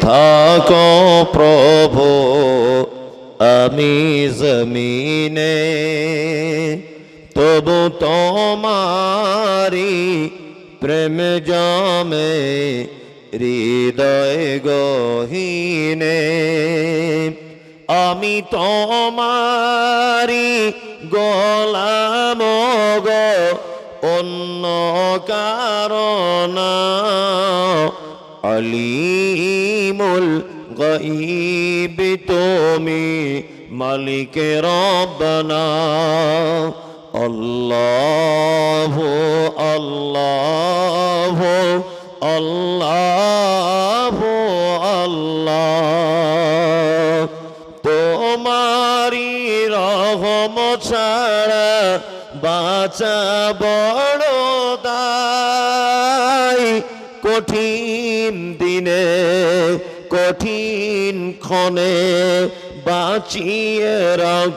থাকো প্রভু আমি জমিনে, তবু তোমারি প্রেম জমে হৃদয় গহীনে। আমি তোমারি গোলাম গো, অন্য কারণ আলিমুল গায়ব তুমি মালিক রব্বানা। আল্লাহ আল্লাহ আল্লাহ আল্লাহ, তোমারি রহমত ছাড়া বাঁচা বড় দায়। কঠিন দিনে কঠিন ক্ষণে বাঁচিয়ে রাখো